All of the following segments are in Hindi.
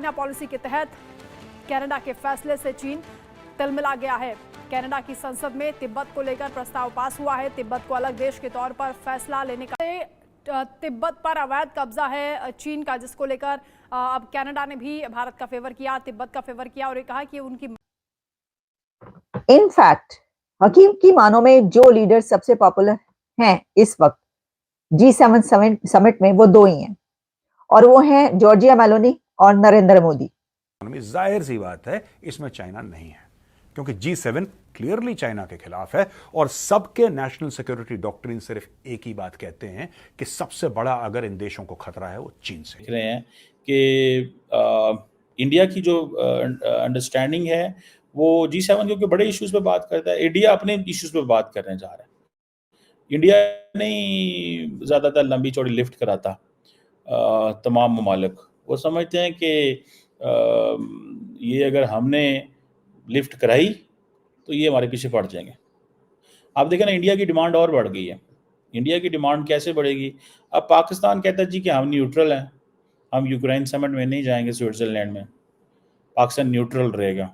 चाइना पॉलिसी के तहत कनाडा के फैसले से चीन तिलमिला गया है। कनाडा की संसद में तिब्बत को लेकर प्रस्ताव पास हुआ है। तिब्बत को अलग देश के तौर पर फैसला लेने का तिब्बत पर अवैध कब्जा है चीन का, जिसको लेकर अब कनाडा ने भी भारत का फेवर किया, तिब्बत का फेवर किया और ये कहा कि उनकी इनफैक्ट हकीम की मानों में जो लीडर सबसे पॉपुलर हैं इस वक्त G7 समिट में वो दो ही हैं और वो हैं जॉर्जिया मेलोनी और नरेंद्र मोदी। जाहिर सी बात है इसमें चाइना नहीं है, क्योंकि G7 क्लियरली चाइना के खिलाफ है और सबके नेशनल सिक्योरिटी डॉक्ट्रिन सिर्फ एक ही बात कहते हैं कि सबसे बड़ा अगर इन देशों को खतरा है वो चीन से। देख रहे हैं कि इंडिया की जो अंडरस्टैंडिंग है वो G7 क्योंकि बड़े इश्यूज पे बात करता है, इंडिया अपने इश्यूज पे बात करने जा रहा है। इंडिया नहीं ज्यादातर लंबी चौड़ी लिफ्ट कराता तमाम ममालिक, वो समझते हैं कि ये अगर हमने लिफ्ट कराई तो ये हमारे पीछे पड़ जाएंगे। आप देखें ना, इंडिया की डिमांड और बढ़ गई है। इंडिया की डिमांड कैसे बढ़ेगी? अब पाकिस्तान कहता है जी कि हम न्यूट्रल हैं, हम यूक्रेन समिट में नहीं जाएंगे, स्विट्जरलैंड में पाकिस्तान न्यूट्रल रहेगा।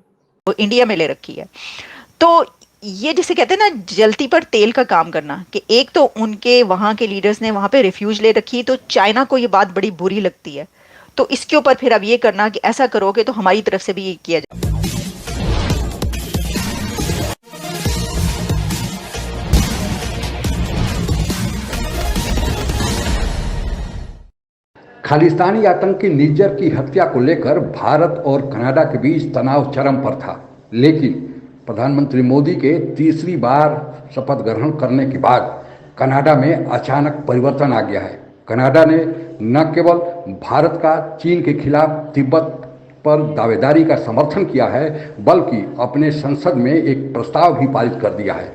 तो इंडिया में ले रखी है। तो ये जिसे कहते हैं ना जलती पर तेल का काम करना, कि एक तो उनके वहां के लीडर्स ने वहां पे रिफ्यूज ले रखी, तो चाइना को ये बात बड़ी बुरी लगती है। तो इसके ऊपर फिर अब ये करना कि ऐसा करोगे तो हमारी तरफ से भी ये किया जाए। खालिस्तानी आतंकी निज्जर की हत्या को लेकर भारत और कनाडा के बीच तनाव चरम पर था, लेकिन प्रधानमंत्री मोदी के तीसरी बार शपथ ग्रहण करने के बाद कनाडा में अचानक परिवर्तन आ गया है। कनाडा ने न केवल भारत का चीन के खिलाफ तिब्बत पर दावेदारी का समर्थन किया है, बल्कि अपने संसद में एक प्रस्ताव भी पारित कर दिया है।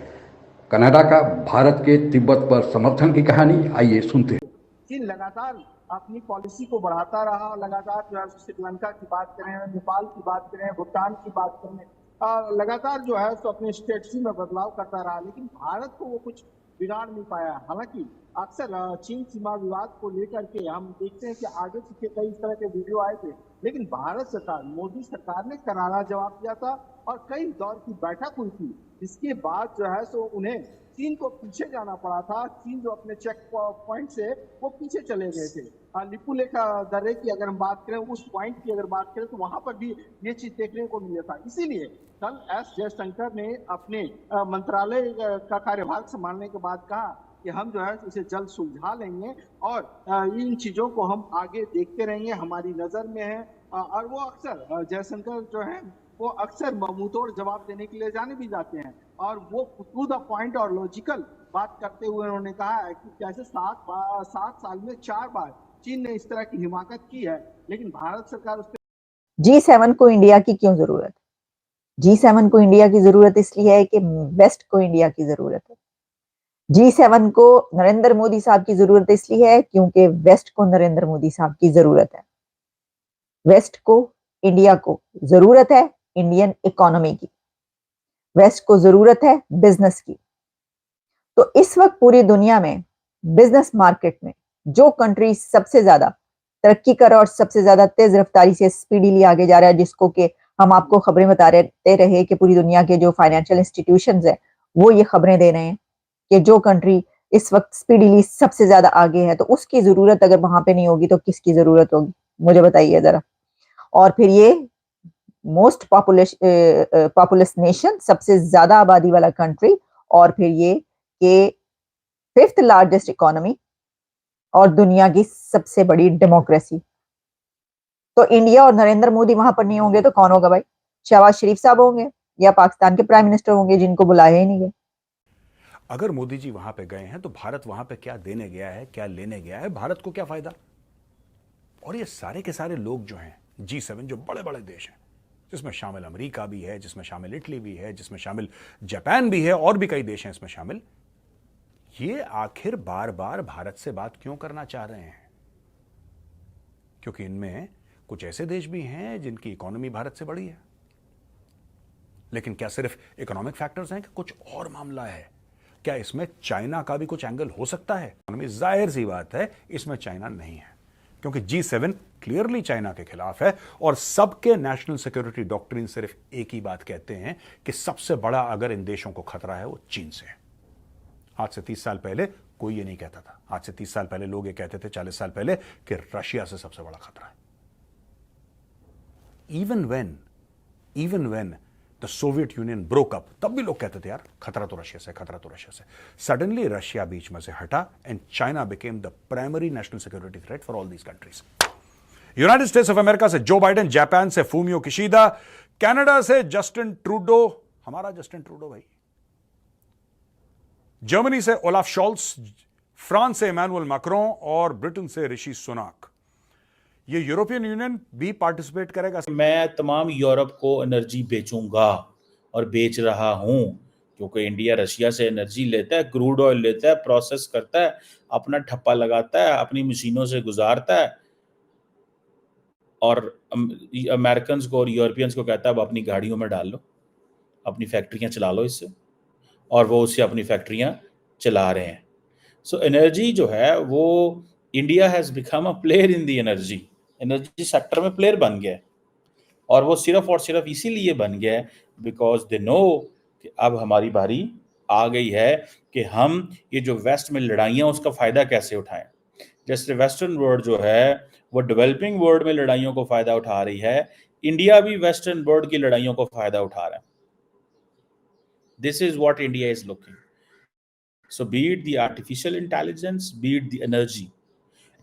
कनाडा का भारत के तिब्बत पर समर्थन की कहानी आइए सुनते हैं। चीन लगातार अपनी पॉलिसी को बढ़ाता रहा, लगातार जो है श्रीलंका की बात करें, नेपाल की बात करें, भूटान की बात करें, लगातार जो है सो अपने स्ट्रेटजी में बदलाव करता रहा, लेकिन भारत को वो कुछ बिगाड़ नहीं पाया। हालांकि अक्सर चीन सीमा विवाद को लेकर के हम देखते हैं कि आगे पीछे कई इस तरह के वीडियो आए थे, लेकिन भारत सरकार, मोदी सरकार ने करारा जवाब दिया था और कई दौर की बैठक हुई थी, जिसके बाद जो है सो उन्हें चीन को पीछे जाना पड़ा था। चीन जो अपने चेक पॉइंट से वो पीछे चले गए थे। लिपुलेखा दर्रे की अगर हम बात करें, उस पॉइंट की अगर बात करें, तो वहां पर भी ये चीज देखने को मिला था। इसीलिए कल एस जयशंकर ने अपने मंत्रालय का कार्यभार संभालने के बाद कहा कि हम जो है इसे जल्द सुलझा लेंगे और इन चीजों को हम आगे देखते रहेंगे, हमारी नजर में है। और वो अक्सर जयशंकर जो है वो अक्सर मुंहतोड़ जवाब देने के लिए जाने भी जाते हैं, और वो टू द पॉइंट और लॉजिकल बात करते हुए उन्होंने कहा है कि कैसे 7 साल में 4 बार चीन ने इस तरह की हिमाकत की है, लेकिन भारत सरकार उस पर। G7 को इंडिया की क्यों जरूरत? G7 को इंडिया की जरूरत इसलिए है कि वेस्ट को इंडिया की जरूरत है। G7 को नरेंद्र मोदी साहब की जरूरत इसलिए है क्योंकि वेस्ट को नरेंद्र मोदी साहब की जरूरत है। वेस्ट को, इंडिया को जरूरत है इंडियन इकोनॉमी की, वेस्ट को जरूरत है बिजनेस की। तो इस वक्त पूरी दुनिया में बिजनेस मार्केट में जो कंट्री सबसे ज्यादा तरक्की कर रहा है और सबसे ज्यादा तेज रफ्तारी से स्पीडीली आगे जा रहा है, जिसको कि हम आपको खबरें बता रहे कि पूरी दुनिया के जो फाइनेंशियल इंस्टीट्यूशंस हैं वो ये खबरें दे रहे हैं कि जो कंट्री इस वक्त स्पीडीली सबसे ज्यादा आगे है, तो उसकी जरूरत अगर वहां पे नहीं होगी तो किसकी जरूरत होगी, मुझे बताइए जरा। और फिर ये मोस्ट पॉपुलस नेशन, सबसे ज्यादा आबादी वाला कंट्री, और फिर ये कि 5th लार्जेस्ट इकोनॉमी और दुनिया की सबसे बड़ी डेमोक्रेसी। तो इंडिया और नरेंद्र मोदी वहां पर नहीं होंगे तो कौन होगा भाई? शहबाज शरीफ साहब होंगे या पाकिस्तान के प्राइम मिनिस्टर होंगे, जिनको बुलाया ही नहीं गया। अगर मोदी जी वहां पे गए हैं तो भारत वहां पे क्या देने गया है, क्या लेने गया है, भारत को क्या फायदा? और ये सारे के सारे लोग जो हैं G7, जो बड़े बड़े देश हैं, जिसमें शामिल अमेरिका भी है, जिसमें शामिल इटली भी है, जिसमें शामिल जापान भी है, और भी कई देश हैं इसमें शामिल, ये आखिर बार बार भारत से बात क्यों करना चाह रहे हैं? क्योंकि इनमें कुछ ऐसे देश भी हैं जिनकी इकोनॉमी भारत से बड़ी है। लेकिन क्या सिर्फ इकोनॉमिक फैक्टर्स हैं कि कुछ और मामला है? क्या इसमें चाइना का भी कुछ एंगल हो सकता है? जाहिर सी बात है इसमें चाइना नहीं है, क्योंकि G7 क्लियरली चाइना के खिलाफ है और सबके नेशनल सिक्योरिटी डॉक्ट्रिन सिर्फ एक ही बात कहते हैं कि सबसे बड़ा अगर इन देशों को खतरा है वो चीन से है। आज से 30 साल पहले कोई ये नहीं कहता था। आज से 30 साल पहले लोग ये कहते थे, 40 साल पहले, कि रशिया से सबसे बड़ा खतरा है। even when the Soviet Union broke up, तब भी लोग कहते थे यार खतरा तो रशिया से, खतरा तो रशिया से। सडनली रशिया बीच में से हटा and China became the primary national security threat for all these countries. United states of America से जो बाइडेन, जापान से फूमियो किशिदा, कनाडा से जस्टिन ट्रूडो, हमारा जस्टिन ट्रूडो भाई, जर्मनी से ओलाफ शॉल्स, फ्रांस से इमैनुअल मैक्रों और ब्रिटेन से ऋषि सुनाक। ये यूरोपियन यूनियन भी पार्टिसिपेट करेगा। मैं तमाम यूरोप को एनर्जी बेचूंगा और बेच रहा हूं, क्योंकि इंडिया रशिया से एनर्जी लेता है, क्रूड ऑयल लेता है, प्रोसेस करता है, अपना ठप्पा लगाता है, अपनी मशीनों से गुजारता है और अमेरिकन को और यूरोपियंस को कहता है अब अपनी गाड़ियों में डाल लो, अपनी फैक्ट्रियां चला लो इससे, और वो उससे अपनी फैक्ट्रियां चला रहे हैं। सो एनर्जी जो है वो India has become a player in the energy sector में प्लेयर बन गया है, और वो सिर्फ और सिर्फ इसीलिए बन गया है बिकॉज दे नो कि अब हमारी बारी आ गई है कि हम ये जो वेस्ट में लड़ाइयाँ उसका फ़ायदा कैसे उठाएं। जैसे वेस्टर्न वर्ल्ड जो है वो डेवलपिंग वर्ल्ड में लड़ाइयों को फ़ायदा उठा रही है, इंडिया भी वेस्टर्न वर्ल्ड की लड़ाइयों को फ़ायदा उठा रहा है। This is what India is looking. So B it the artificial intelligence, B it the energy,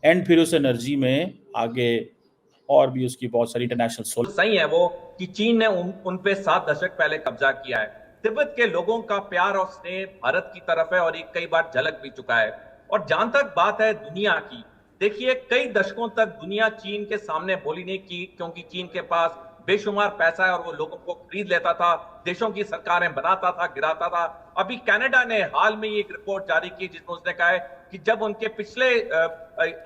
and फिर उस एनर्जी में आगे और भी उसकी बहुत सारी इंटरनेशनल सही है वो कि चीन ने उन पे 7 दशक पहले कब्जा किया है। तिब्बत के लोगों का प्यार और स्नेह भारत की तरफ है और ये कई बार झलक भी चुका है। और जहां तक बात है दुनिया की, देखिए कई दशकों तक दुनिया चीन के सामने बोली नहीं की, क्योंकि चीन के पास बेशुमार पैसा है और वो लोगों को खरीद लेता था, देशों की सरकारें बनाता था, गिराता था। अभी कनाडा ने हाल में एक रिपोर्ट जारी की जिसमें उसने कहा है कि जब उनके पिछले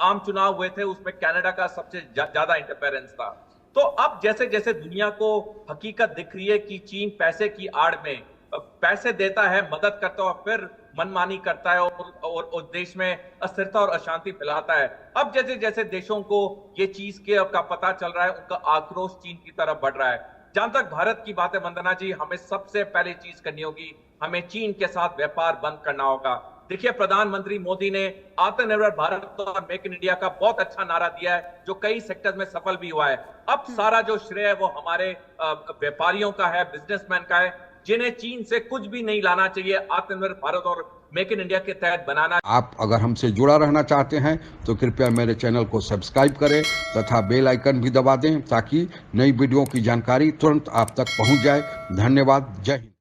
आम चुनाव हुए थे उसमें कनाडा का सबसे ज्यादा इंटरफेरेंस था। तो अब जैसे जैसे दुनिया को हकीकत दिख रही है कि चीन पैसे की आड़ में पैसे देता है, मदद करता है और फिर मनमानी करता है और देश में अस्थिरता और अशांति फैलाता है। अब जैसे जैसे देशों को ये चीज का पता चल रहा है, उनका आक्रोश चीन की तरफ बढ़ रहा है। जहां तक भारत की बात है वंदना जी, हमें सबसे पहली चीज करनी होगी, हमें चीन के साथ व्यापार बंद करना होगा। देखिए प्रधानमंत्री मोदी ने आत्मनिर्भर भारत और मेक इन इंडिया का बहुत अच्छा नारा दिया है जो कई सेक्टर में सफल भी हुआ है। अब सारा जो श्रेय है वो हमारे व्यापारियों का है, बिजनेसमैन का है, जिन्हें चीन से कुछ भी नहीं लाना चाहिए, आत्मनिर्भर भारत और मेक इन इंडिया के तहत बनाना। आप अगर हमसे जुड़ा रहना चाहते हैं तो कृपया मेरे चैनल को सब्सक्राइब करें तथा बेल आइकन भी दबा दें ताकि नई वीडियो की जानकारी तुरंत आप तक पहुंच जाए। धन्यवाद। जय हिंद।